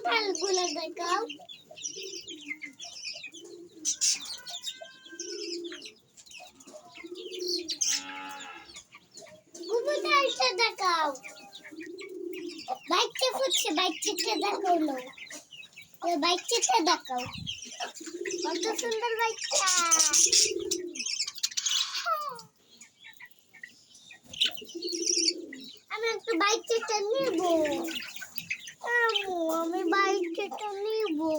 তালগুলো দেখাও। তালটা দেখাও। বাচ্চা ফুটছে, বাচ্চাটা দেখাও। বাচ্চাটা দেখাও, কত সুন্দর বাচ্চা। আমি একটু বাচ্চাটা নেবো। আমি বাচ্চাটা নেবো।